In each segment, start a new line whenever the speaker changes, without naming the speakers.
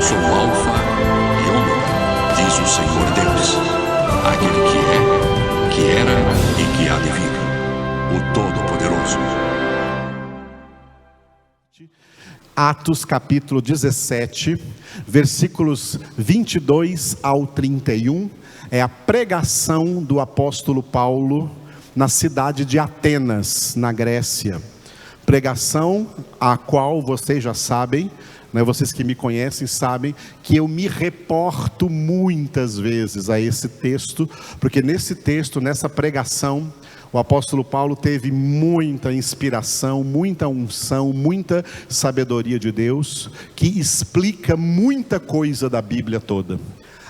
sou o Alfa e Ômega, diz o Senhor Deus, aquele que é, que era e que há de vir, o Todo-Poderoso.
Atos capítulo 17, versículos 22 ao 31, é a pregação do apóstolo Paulo na cidade de Atenas, na Grécia. Pregação a qual vocês já sabem, né, vocês que me conhecem sabem que eu me reporto muitas vezes a esse texto, porque nesse texto, nessa pregação, o apóstolo Paulo teve muita inspiração, muita unção, muita sabedoria de Deus, que explica muita coisa da Bíblia toda.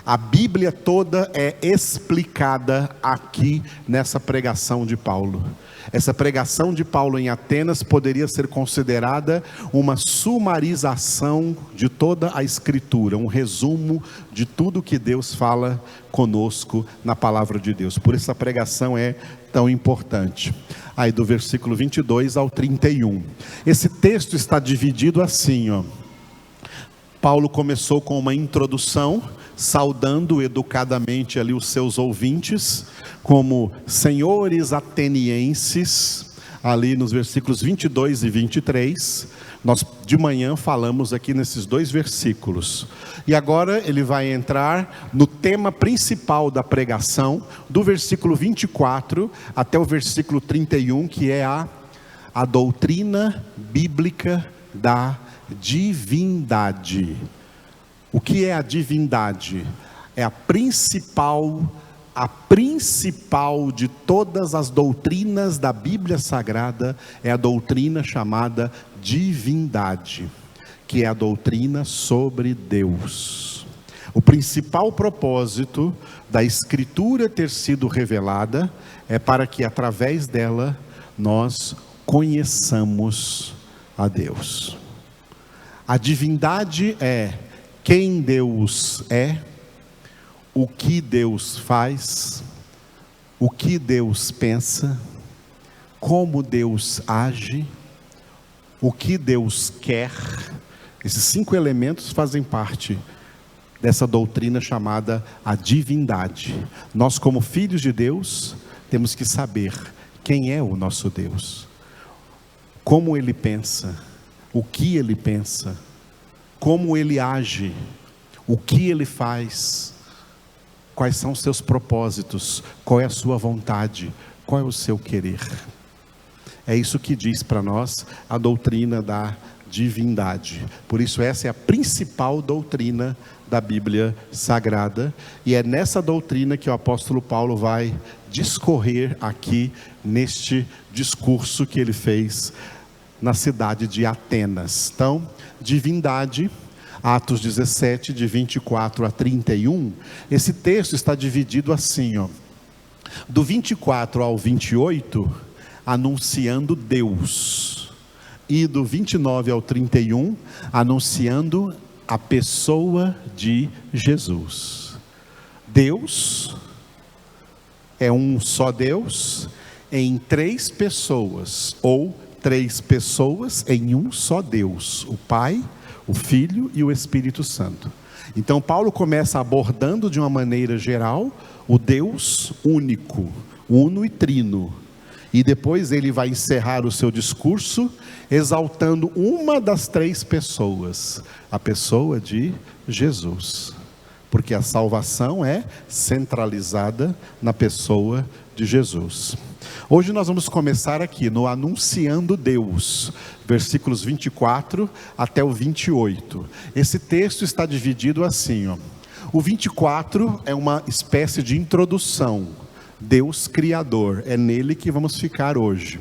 A Bíblia toda é explicada aqui nessa pregação de Paulo. Essa pregação de Paulo em Atenas poderia ser considerada uma sumarização de toda a Escritura, um resumo de tudo que Deus fala conosco na palavra de Deus. Por isso a pregação é tão importante. Aí do versículo 22 ao 31. Esse texto está dividido assim, ó. Paulo começou com uma introdução, saudando educadamente ali os seus ouvintes, como senhores atenienses, ali nos versículos 22 e 23, nós de manhã falamos aqui nesses dois versículos, e agora ele vai entrar no tema principal da pregação, do versículo 24 até o versículo 31, que é a doutrina bíblica da divindade. O que é a divindade? É a principal de todas as doutrinas da Bíblia Sagrada, é a doutrina chamada divindade, que é a doutrina sobre Deus. O principal propósito da Escritura ter sido revelada é para que através dela nós conheçamos a Deus. A divindade é quem Deus é, o que Deus faz, o que Deus pensa, como Deus age, o que Deus quer. Esses 5 elementos fazem parte dessa doutrina chamada a divindade. Nós, como filhos de Deus, temos que saber quem é o nosso Deus, como Ele pensa, o que Ele pensa, como Ele age, o que Ele faz, quais são os seus propósitos, qual é a sua vontade, qual é o seu querer. É isso que diz para nós a doutrina da divindade. Por isso essa é a principal doutrina da Bíblia Sagrada, e é nessa doutrina que o apóstolo Paulo vai discorrer aqui neste discurso que ele fez na cidade de Atenas. Então, divindade, Atos 17, de 24 a 31, esse texto está dividido assim, ó, do 24 ao 28, anunciando Deus, e do 29 ao 31, anunciando a pessoa de Jesus. Deus é um só Deus, em 3 pessoas, ou 3 pessoas em um só Deus, o Pai, o Filho e o Espírito Santo. Então Paulo começa abordando de uma maneira geral o Deus único, uno e trino, e depois ele vai encerrar o seu discurso exaltando uma das 3 pessoas, a pessoa de Jesus, porque a salvação é centralizada na pessoa de Jesus. Hoje nós vamos começar aqui no Anunciando Deus, versículos 24 até o 28. Esse texto está dividido assim, ó. O 24 é uma espécie de introdução, Deus Criador, é nele que vamos ficar hoje.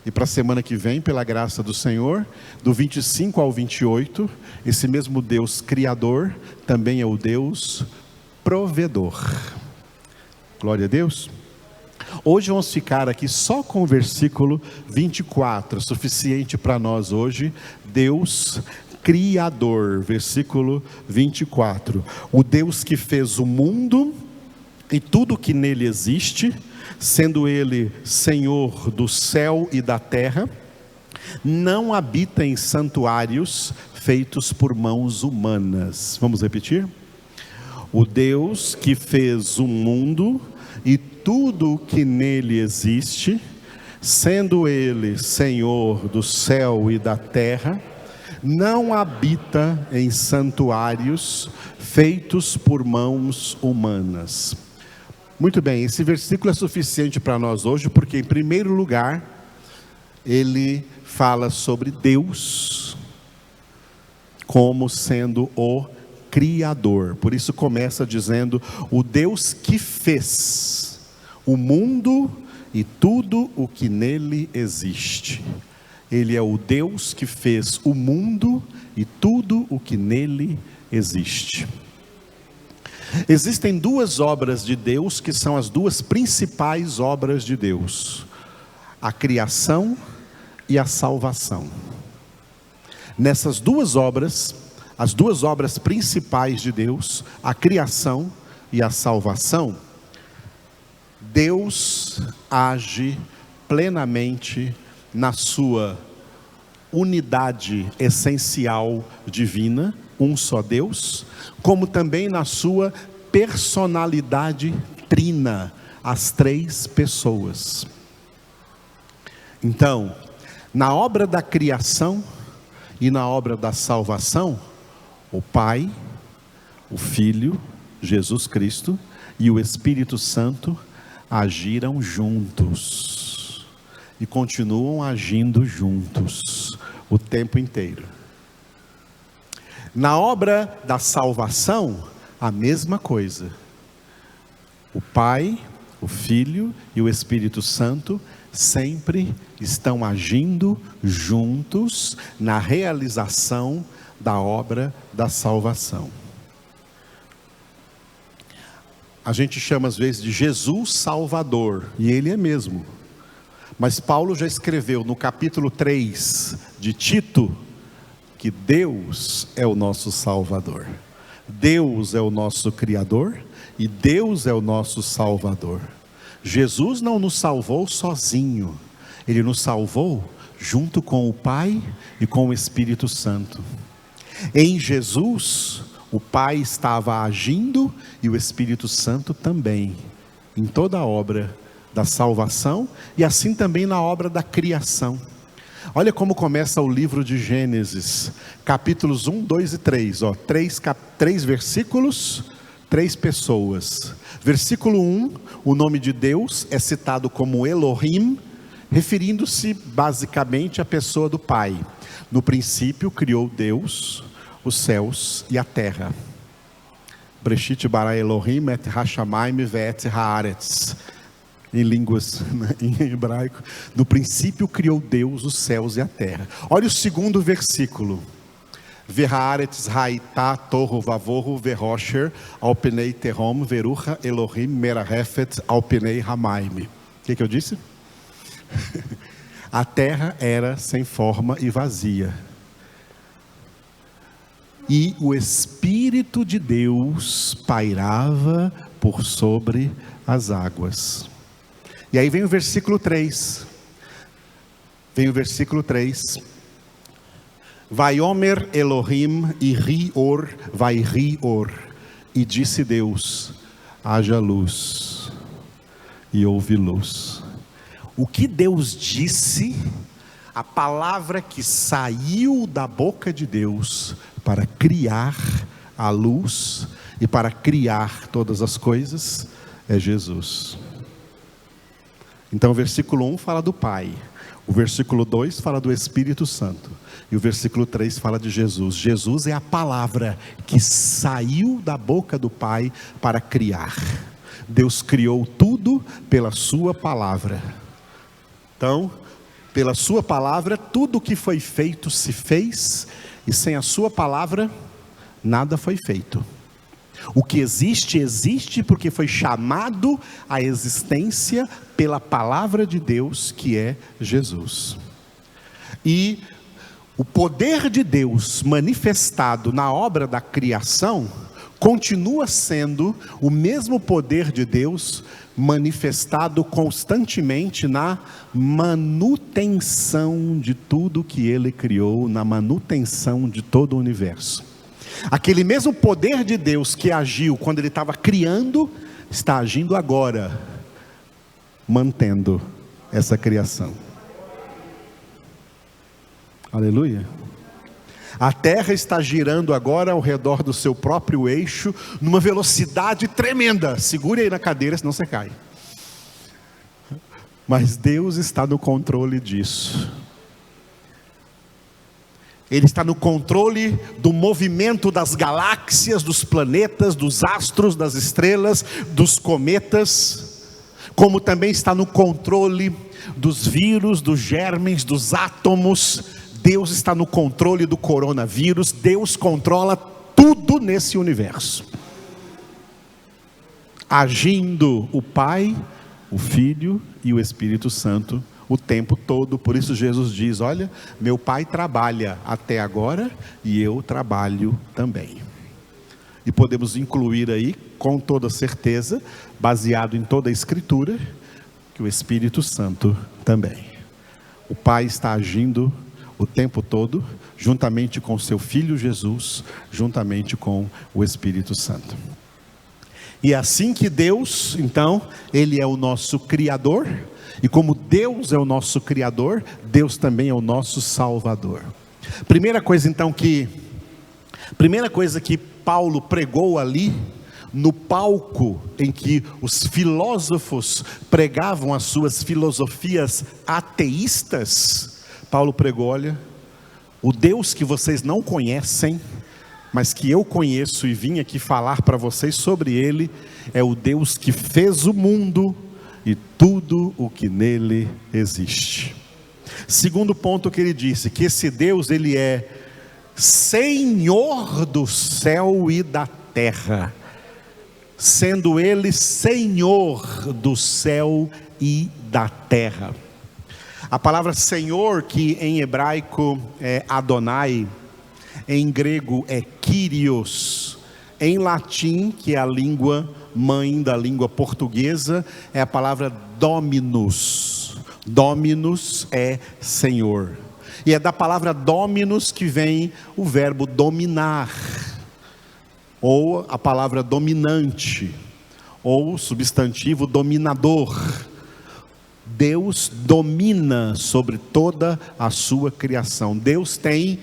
E para a semana que vem, pela graça do Senhor, do 25 ao 28, esse mesmo Deus Criador também é o Deus Provedor. Glória a Deus. Hoje vamos ficar aqui só com o versículo 24, suficiente para nós hoje. Deus Criador, versículo 24. O Deus que fez o mundo e tudo que nele existe, sendo Ele Senhor do céu e da terra, não habita em santuários feitos por mãos humanas. Vamos repetir? O Deus que fez o mundo e tudo o que nele existe, sendo Ele Senhor do céu e da terra, não habita em santuários feitos por mãos humanas. Muito bem, esse versículo é suficiente para nós hoje, porque em primeiro lugar, ele fala sobre Deus como sendo o Criador. Por isso começa dizendo, o Deus que fez o mundo e tudo o que nele existe. Ele é o Deus que fez o mundo e tudo o que nele existe. Existem duas obras de Deus que são as duas principais obras de Deus: a criação e a salvação. Nessas duas obras, as duas obras principais de Deus, a criação e a salvação, Deus age plenamente na sua unidade essencial divina, um só Deus, como também na sua personalidade trina, as três pessoas. Então, na obra da criação e na obra da salvação, o Pai, o Filho, Jesus Cristo e o Espírito Santo agiram juntos e continuam agindo juntos o tempo inteiro. Na obra da salvação, a mesma coisa. O Pai, o Filho e o Espírito Santo sempre estão agindo juntos na realização da obra da salvação. A gente chama às vezes de Jesus Salvador, e Ele é mesmo. Mas Paulo já escreveu no capítulo 3 de Tito, que Deus é o nosso Salvador. Deus é o nosso Criador, e Deus é o nosso Salvador. Jesus não nos salvou sozinho, Ele nos salvou junto com o Pai e com o Espírito Santo. Em Jesus, o Pai estava agindo e o Espírito Santo também, em toda a obra da salvação e assim também na obra da criação. Olha como começa o livro de Gênesis, capítulos 1, 2 e 3, três versículos, 3 pessoas. Versículo 1, o nome de Deus é citado como Elohim, referindo-se basicamente à pessoa do Pai. No princípio criou Deus os céus e a terra. Breshit bara Elohim et hashamayim ve'et haaretz. Em línguas, em hebraico, no princípio criou Deus os céus e a terra. Olha o segundo versículo. Vehaaretz haitá torro vavorro verrocher alpenei terrom verucha Elohim merahefet alpenei hamaim. O que eu disse? A terra era sem forma e vazia, e o Espírito de Deus pairava por sobre as águas. E aí vem o versículo 3. Vaiomer Elohim irior vairior. E disse Deus, haja luz. E houve luz. O que Deus disse, a palavra que saiu da boca de Deus para criar a luz e para criar todas as coisas, é Jesus. Então o versículo 1 fala do Pai, o versículo 2 fala do Espírito Santo, e o versículo 3 fala de Jesus. Jesus é a palavra que saiu da boca do Pai para criar. Deus criou tudo pela sua palavra. Então, pela sua palavra, tudo que foi feito se fez, e sem a sua palavra, nada foi feito. O que existe, existe porque foi chamado à existência pela palavra de Deus, que é Jesus. E o poder de Deus manifestado na obra da criação continua sendo o mesmo poder de Deus manifestado constantemente na manutenção de tudo que Ele criou, na manutenção de todo o universo. Aquele mesmo poder de Deus que agiu quando Ele estava criando, está agindo agora, mantendo essa criação. Aleluia. A terra está girando agora ao redor do seu próprio eixo, numa velocidade tremenda. Segure aí na cadeira, senão você cai. Mas Deus está no controle disso. Ele está no controle do movimento das galáxias, dos planetas, dos astros, das estrelas, dos cometas, como também está no controle dos vírus, dos germes, dos átomos. Deus está no controle do coronavírus. Deus controla tudo nesse universo, agindo o Pai, o Filho e o Espírito Santo o tempo todo. Por isso Jesus diz: olha, meu Pai trabalha até agora e eu trabalho também. E podemos incluir aí, com toda certeza, baseado em toda a Escritura, que o Espírito Santo também. O Pai está agindo o tempo todo, juntamente com seu Filho Jesus, juntamente com o Espírito Santo. E é assim que Deus, então, Ele é o nosso Criador, e como Deus é o nosso Criador, Deus também é o nosso Salvador. Primeira coisa que Paulo pregou ali, no palco em que os filósofos pregavam as suas filosofias ateístas, Paulo pregou: olha, o Deus que vocês não conhecem, mas que eu conheço e vim aqui falar para vocês sobre Ele, é o Deus que fez o mundo e tudo o que nele existe. Segundo ponto que ele disse, que esse Deus, Ele é Senhor do céu e da terra, sendo Ele Senhor do céu e da terra. A palavra Senhor, que em hebraico é Adonai, em grego é Kyrios, em latim, que é a língua mãe da língua portuguesa, é a palavra Dominus. Dominus é Senhor. E é da palavra Dominus que vem o verbo dominar, ou a palavra dominante, ou substantivo dominador. Deus domina sobre toda a sua criação. Deus tem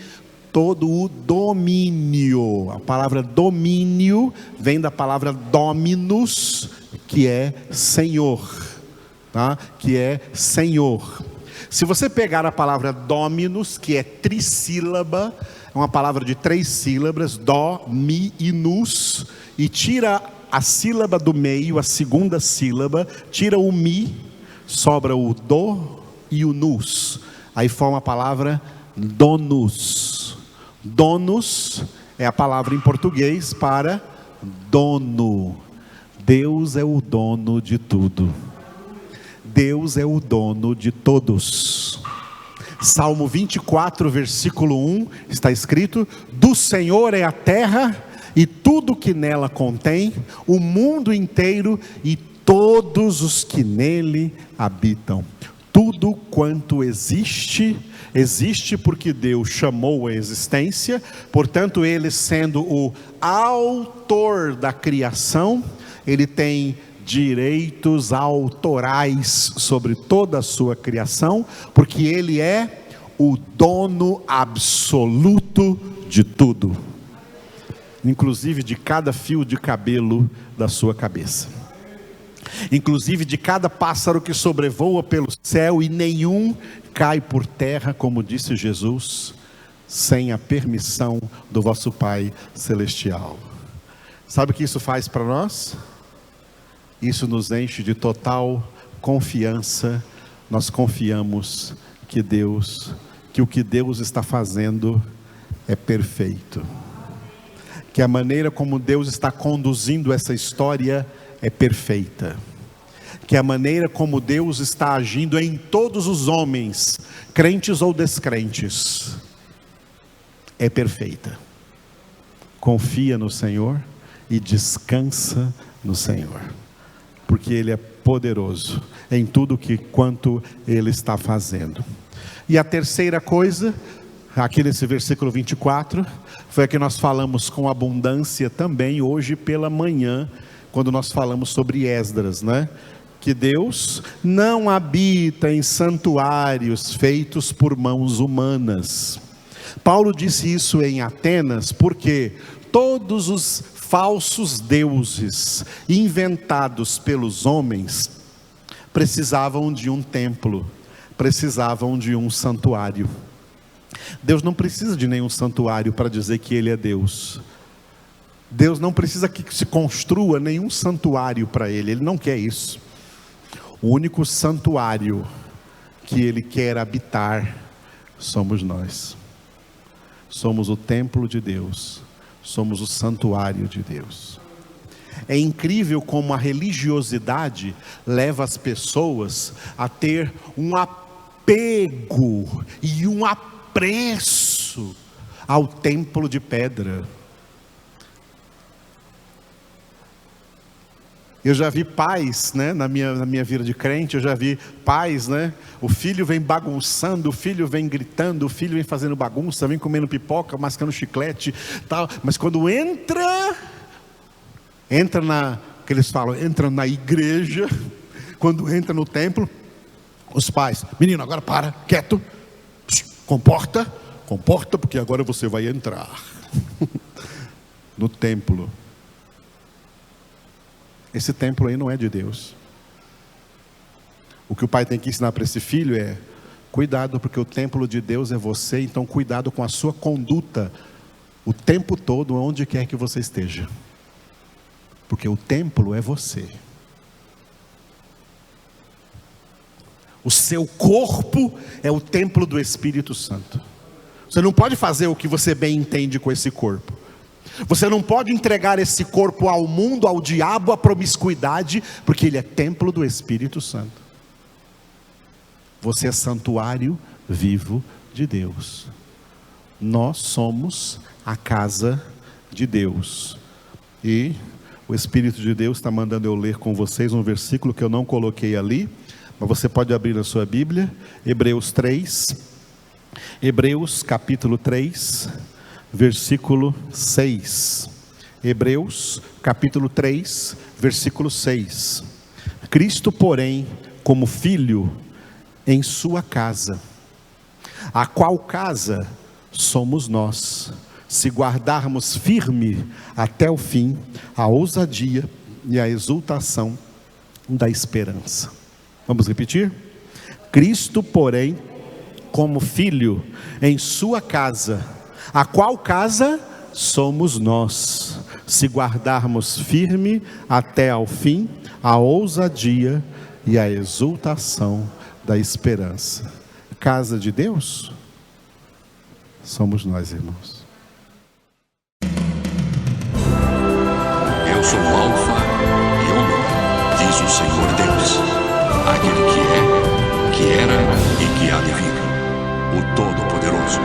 todo o domínio. A palavra domínio vem da palavra dominus, que é Senhor, tá? Que é Senhor. Se você pegar a palavra dominus, que é trissílaba, é uma palavra de 3 sílabas, dó, mi e nus, e tira a sílaba do meio, a segunda sílaba, tira o mi, sobra o do e o nus, aí forma a palavra donus. Donus é a palavra em português para dono. Deus é o dono de tudo. Deus é o dono de todos. Salmo 24, versículo 1, está escrito: do Senhor é a terra e tudo que nela contém, o mundo inteiro e todos os que nele habitam. Tudo quanto existe, existe porque Deus chamou a existência. Portanto, Ele, sendo o autor da criação, Ele tem direitos autorais sobre toda a sua criação, porque Ele é o dono absoluto de tudo, inclusive de cada fio de cabelo da sua cabeça, inclusive de cada pássaro que sobrevoa pelo céu, e nenhum cai por terra, como disse Jesus, sem a permissão do vosso Pai Celestial. Sabe o que isso faz para nós? Isso nos enche de total confiança. Nós confiamos que o que Deus está fazendo é perfeito, que a maneira como Deus está conduzindo essa história é perfeita, que a maneira como Deus está agindo em todos os homens, crentes ou descrentes, é perfeita. Confia no Senhor e descansa no Senhor, porque Ele é poderoso em tudo quanto Ele está fazendo. E a terceira coisa, aqui nesse versículo 24, foi a que nós falamos com abundância também hoje pela manhã, quando nós falamos sobre Esdras, né? Que Deus não habita em santuários feitos por mãos humanas. Paulo disse isso em Atenas porque todos os falsos deuses inventados pelos homens precisavam de um templo, precisavam de um santuário. Deus não precisa de nenhum santuário para dizer que Ele é Deus. Deus não precisa que se construa nenhum santuário para Ele, Ele não quer isso. O único santuário que Ele quer habitar somos nós. Somos o templo de Deus, somos o santuário de Deus. É incrível como a religiosidade leva as pessoas a ter um apego e um apreço ao templo de pedra. Eu já vi pais, né, na minha vida de crente, eu já vi pais, né, o filho vem bagunçando, o filho vem gritando, o filho vem fazendo bagunça, vem comendo pipoca, mascando chiclete, tal, mas quando entra que eles falam, entra na igreja, quando entra no templo, os pais, menino, agora para, quieto, comporta, porque agora você vai entrar no templo. Esse templo aí não é de Deus. O que o pai tem que ensinar para esse filho é: cuidado, porque o templo de Deus é você, então cuidado com a sua conduta o tempo todo, onde quer que você esteja, porque o templo é você. O seu corpo é o templo do Espírito Santo. Você não pode fazer o que você bem entende com esse corpo. Você não pode entregar esse corpo ao mundo, ao diabo, à promiscuidade, porque ele é templo do Espírito Santo. Você é santuário vivo de Deus. Nós somos a casa de Deus. E o Espírito de Deus está mandando eu ler com vocês um versículo que eu não coloquei ali, mas você pode abrir na sua Bíblia, Hebreus 3, Hebreus capítulo 3, versículo 6. Hebreus capítulo 3, versículo 6. Cristo, porém, como filho em sua casa, a qual casa somos nós, se guardarmos firme até o fim a ousadia e a exultação da esperança. Vamos repetir? Cristo, porém, como filho em sua casa, a qual casa somos nós, se guardarmos firme até ao fim a ousadia e a exultação da esperança. Casa de Deus somos nós, irmãos.
Eu sou o Alfa e Ômega, diz o Senhor Deus, aquele que é, que era e que há de vir, o Todo-Poderoso.